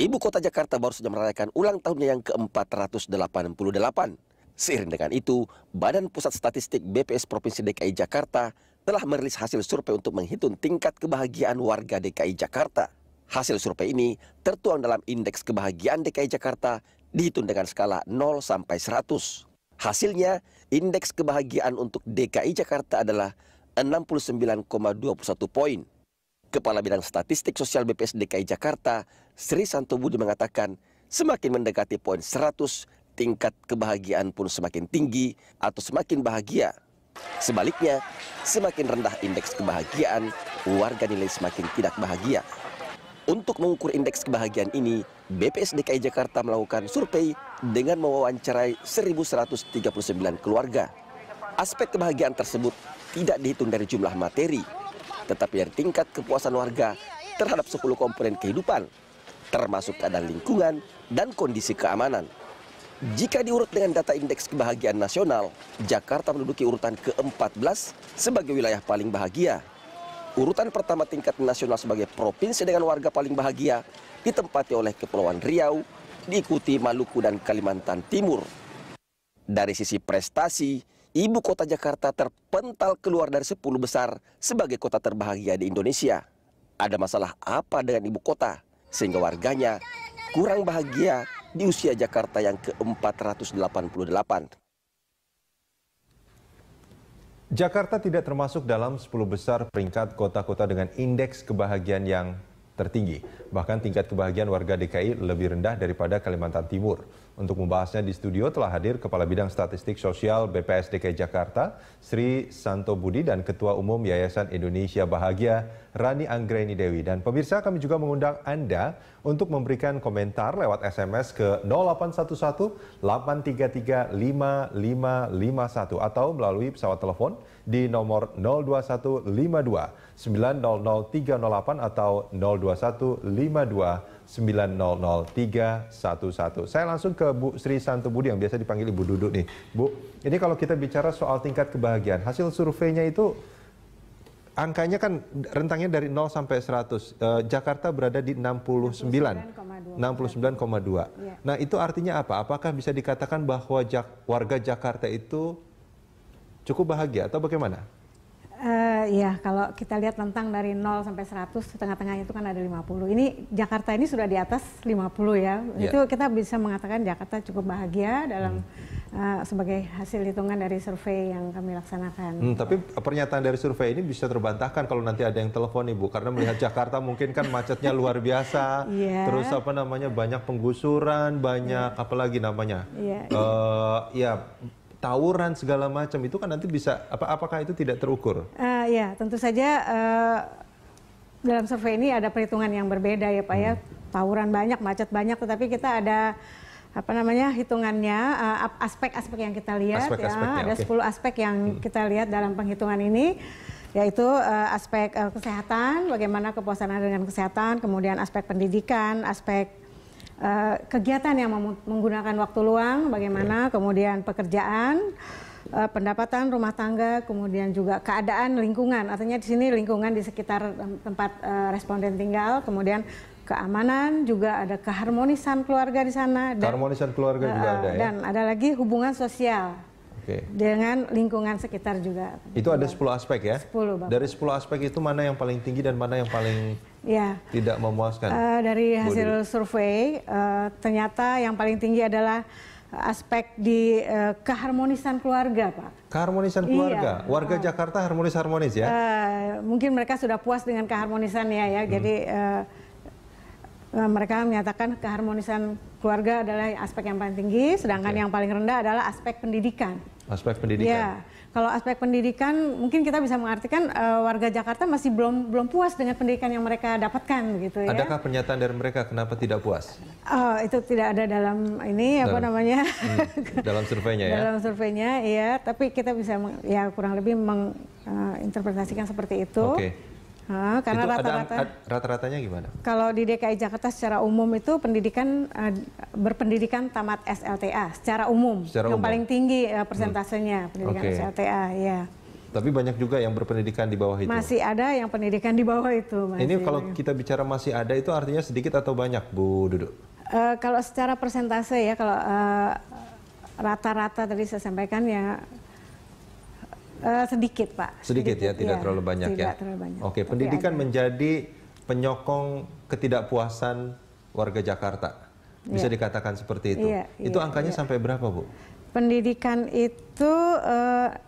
Ibu kota Jakarta baru saja merayakan ulang tahunnya yang ke-488. Seiring dengan itu, Badan Pusat Statistik BPS Provinsi DKI Jakarta telah merilis hasil survei untuk menghitung tingkat kebahagiaan warga DKI Jakarta. Hasil survei ini tertuang dalam Indeks Kebahagiaan DKI Jakarta dihitung dengan skala 0 sampai 100. Hasilnya, Indeks Kebahagiaan untuk DKI Jakarta adalah 69,21 poin. Kepala Bidang Statistik Sosial BPS DKI Jakarta, Sri Santo Budi mengatakan, semakin mendekati poin 100, tingkat kebahagiaan pun semakin tinggi atau semakin bahagia. Sebaliknya, semakin rendah indeks kebahagiaan, warga nilai semakin tidak bahagia. Untuk mengukur indeks kebahagiaan ini, BPS DKI Jakarta melakukan survei dengan mewawancarai 1.139 keluarga. Aspek kebahagiaan tersebut tidak dihitung dari jumlah materi, tetapi dari tingkat kepuasan warga terhadap 10 komponen kehidupan, termasuk keadaan lingkungan dan kondisi keamanan. Jika diurut dengan data Indeks Kebahagiaan Nasional, Jakarta menduduki urutan ke-14 sebagai wilayah paling bahagia. Urutan pertama tingkat nasional sebagai provinsi dengan warga paling bahagia ditempati oleh Kepulauan Riau, diikuti Maluku dan Kalimantan Timur. Dari sisi prestasi, Ibu kota Jakarta terpental keluar dari 10 besar sebagai kota terbahagia di Indonesia. Ada masalah apa dengan ibu kota sehingga warganya kurang bahagia di usia Jakarta yang ke-488? Jakarta tidak termasuk dalam 10 besar peringkat kota-kota dengan indeks kebahagiaan yang tertinggi. Bahkan tingkat kebahagiaan warga DKI lebih rendah daripada Kalimantan Timur. Untuk membahasnya di studio telah hadir Kepala Bidang Statistik Sosial BPS DKI Jakarta, Sri Santo Budi, dan Ketua Umum Yayasan Indonesia Bahagia, Rani Anggraini Dewi. Dan pemirsa, kami juga mengundang Anda untuk memberikan komentar lewat SMS ke 0811 833 5551 atau melalui pesawat telepon di nomor 02152 900 308 atau 021 52 900 311. Saya langsung ke Bu Sri Santo Budi yang biasa dipanggil Ibu Duduk nih. Bu, ini kalau kita bicara soal tingkat kebahagiaan, hasil surveinya itu angkanya kan rentangnya dari 0 sampai 100. Jakarta berada di 69,2. Ya. Nah, itu artinya apa? Apakah bisa dikatakan bahwa warga Jakarta itu cukup bahagia atau bagaimana? Ya, kalau kita lihat rentang dari 0 sampai 100, tengah-tengahnya itu kan ada 50. Ini Jakarta ini sudah di atas 50 ya. Yeah. Itu kita bisa mengatakan Jakarta cukup bahagia dalam sebagai hasil hitungan dari survei yang kami laksanakan. Tapi pernyataan dari survei ini bisa terbantahkan kalau nanti ada yang telepon Ibu, karena melihat Jakarta mungkin kan macetnya luar biasa. Yeah. Terus apa namanya, banyak penggusuran, banyak apalagi namanya. Ya, tawuran segala macam, itu kan nanti bisa apakah itu tidak terukur? Ya, tentu saja dalam survei ini ada perhitungan yang berbeda ya Pak ya. Tawuran banyak, macet banyak, tetapi kita ada hitungannya, aspek-aspek yang kita lihat. Ada 10 aspek yang kita lihat dalam penghitungan ini, yaitu aspek kesehatan, bagaimana kepuasan dengan kesehatan, kemudian aspek pendidikan, aspek kegiatan yang menggunakan waktu luang, bagaimana, kemudian pekerjaan, pendapatan rumah tangga, kemudian juga keadaan lingkungan. Artinya di sini lingkungan di sekitar tempat responden tinggal, kemudian keamanan, juga ada keharmonisan keluarga di sana. Keharmonisan keluarga juga ada ya. Dan ada lagi hubungan sosial. Dengan lingkungan sekitar juga. Itu ada 10 aspek ya? 10, Bapak. Dari 10 aspek itu mana yang paling tinggi dan mana yang paling tidak memuaskan? Dari hasil survei, ternyata yang paling tinggi adalah aspek di keharmonisan keluarga, Pak. Keharmonisan keluarga? Iya. Warga Jakarta harmonis-harmonis ya? Mungkin mereka sudah puas dengan keharmonisannya ya, jadi mereka menyatakan keharmonisan keluarga adalah aspek yang paling tinggi, sedangkan yang paling rendah adalah aspek pendidikan. Aspek pendidikan. Ya, kalau aspek pendidikan mungkin kita bisa mengartikan warga Jakarta masih belum puas dengan pendidikan yang mereka dapatkan, gitu ya. Adakah pernyataan dari mereka kenapa tidak puas? Itu tidak ada dalam ini dalam surveinya ya. Dalam surveinya, ya. Tapi kita bisa kurang lebih menginterpretasikan seperti itu. Karena rata-ratanya gimana? Kalau di DKI Jakarta secara umum itu pendidikan berpendidikan tamat SLTA secara umum. Paling tinggi persentasenya pendidikan SLTA ya. Tapi banyak juga yang berpendidikan di bawah itu. Masih ada yang pendidikan di bawah itu. Ini kalau kita bicara masih ada itu artinya sedikit atau banyak, Bu Dudu? Kalau secara persentase ya, kalau rata-rata tadi saya sampaikan ya sedikit, Pak. Sedikit ya, tidak terlalu banyak ya. Tidak terlalu banyak. Oke, pendidikan menjadi penyokong ketidakpuasan warga Jakarta. Bisa dikatakan seperti itu. Itu angkanya sampai berapa, Bu? Pendidikan itu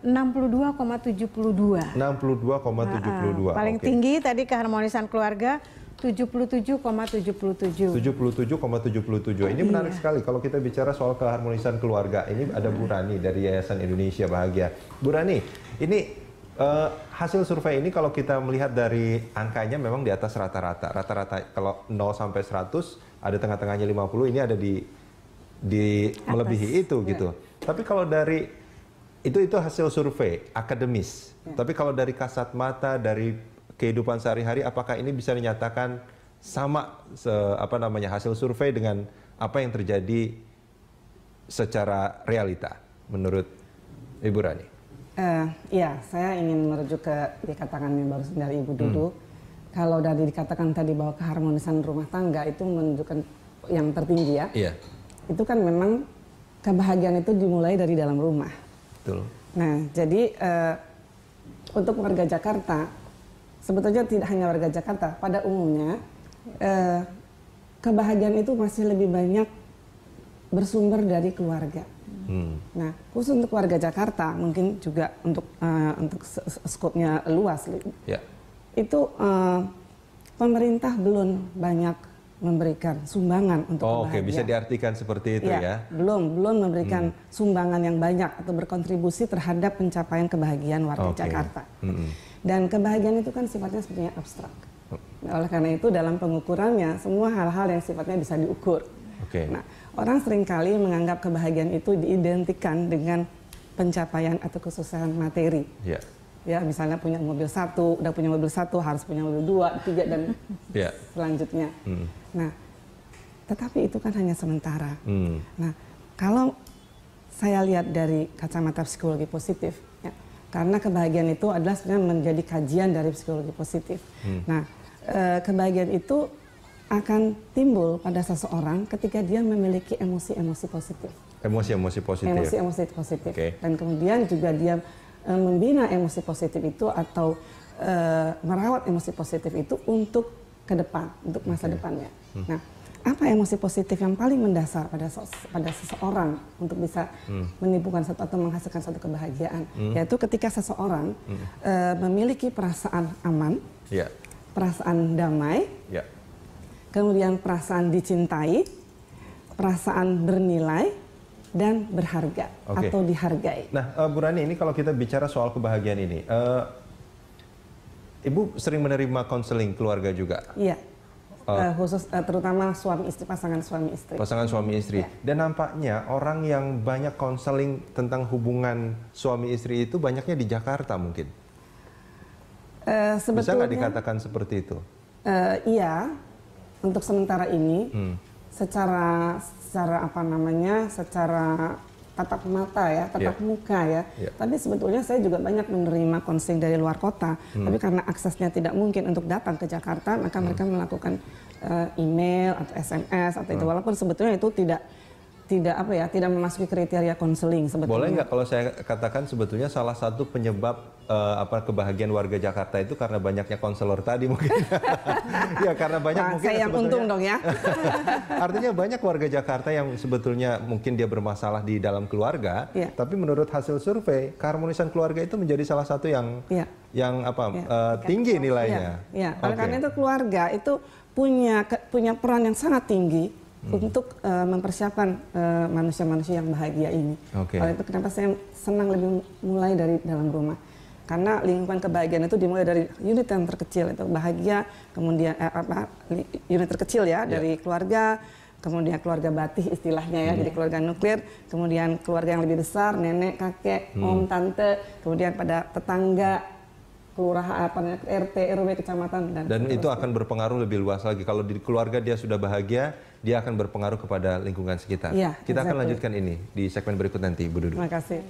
62,72. 62,72. Paling tinggi tadi keharmonisan keluarga 77,77. 77,77. Ini menarik sekali kalau kita bicara soal keharmonisan keluarga. Ini ada Bu Rani dari Yayasan Indonesia Bahagia. Bu Rani, ini hasil survei ini kalau kita melihat dari angkanya memang di atas rata-rata. Rata-rata kalau 0 sampai 100, ada tengah-tengahnya 50, ini ada di melebihi itu gitu. Tapi kalau dari itu hasil survei akademis. Tapi kalau dari kasat mata, dari kehidupan sehari-hari, apakah ini bisa dinyatakan sama hasil survei dengan apa yang terjadi secara realita menurut Ibu Rani? Iya, saya ingin merujuk ke dikatakan yang baru dari Ibu Dudu. Kalau dari dikatakan tadi bahwa keharmonisan rumah tangga itu menunjukkan yang tertinggi ya. Iya. Itu kan memang kebahagiaan itu dimulai dari dalam rumah. Betul. Nah, jadi untuk warga Jakarta, sebetulnya tidak hanya warga Jakarta, pada umumnya kebahagiaan itu masih lebih banyak bersumber dari keluarga. Nah, khusus untuk warga Jakarta, mungkin juga untuk skopnya luas, itu pemerintah belum banyak memberikan sumbangan untuk kebahagiaan. Oke, bisa diartikan seperti itu ya? Belum memberikan sumbangan yang banyak atau berkontribusi terhadap pencapaian kebahagiaan warga Jakarta. Dan kebahagiaan itu kan sifatnya sebenarnya abstrak. Oleh karena itu dalam pengukurannya semua hal-hal yang sifatnya bisa diukur. Nah, orang seringkali menganggap kebahagiaan itu diidentikan dengan pencapaian atau kesuksesan materi. Ya, misalnya punya mobil satu, udah punya mobil satu, harus punya mobil 2, 3 dan selanjutnya. Nah, tetapi itu kan hanya sementara. Nah, kalau saya lihat dari kacamata psikologi positif, ya, karena kebahagiaan itu adalah sebenarnya menjadi kajian dari psikologi positif. Nah, kebahagiaan itu akan timbul pada seseorang ketika dia memiliki emosi-emosi positif. Emosi-emosi positif. Emosi-emosi positif. Dan kemudian juga dia membina emosi positif itu atau merawat emosi positif itu untuk ke depan, untuk masa depannya. Nah, apa emosi positif yang paling mendasar pada seseorang untuk bisa menimbulkan satu atau menghasilkan satu kebahagiaan? Yaitu ketika seseorang memiliki perasaan aman, perasaan damai, kemudian perasaan dicintai, perasaan bernilai, dan berharga atau dihargai. Nah, Bu Rani, ini kalau kita bicara soal kebahagiaan ini, Ibu sering menerima konseling keluarga juga? Iya, khusus terutama suami istri, pasangan suami istri. Pasangan suami istri. Dan nampaknya orang yang banyak konseling tentang hubungan suami istri itu banyaknya di Jakarta mungkin. Bisa nggak dikatakan seperti itu? Iya, untuk sementara ini, secara tatap mata ya, tatap muka ya. Tapi sebetulnya saya juga banyak menerima konseling dari luar kota. Tapi karena aksesnya tidak mungkin untuk datang ke Jakarta, maka mereka melakukan email atau SMS atau itu. Walaupun sebetulnya itu tidak memasuki kriteria konseling sebetulnya. Boleh nggak kalau saya katakan sebetulnya salah satu penyebab kebahagiaan warga Jakarta itu karena banyaknya konselor tadi mungkin. Ya karena banyak mungkin. Saya yang untung dong ya. Artinya banyak warga Jakarta yang sebetulnya mungkin dia bermasalah di dalam keluarga, tapi menurut hasil survei keharmonisan keluarga itu menjadi salah satu yang tinggi nilainya. Oleh karena itu keluarga itu punya peran yang sangat tinggi untuk mempersiapkan manusia-manusia yang bahagia ini. Oleh itu kenapa saya senang lebih mulai dari dalam rumah. Karena lingkungan kebahagiaan itu dimulai dari unit yang terkecil, itu bahagia, kemudian unit terkecil ya, dari keluarga, kemudian keluarga batih istilahnya ya, jadi keluarga nuklir, kemudian keluarga yang lebih besar, nenek, kakek, om, tante, kemudian pada tetangga, kelurahan, RT, RW, kecamatan, dan itu akan berpengaruh lebih luas lagi. Kalau di keluarga dia sudah bahagia, dia akan berpengaruh kepada lingkungan sekitar. Kita akan lanjutkan ini di segmen berikut nanti, Bu Dudu. Terima kasih.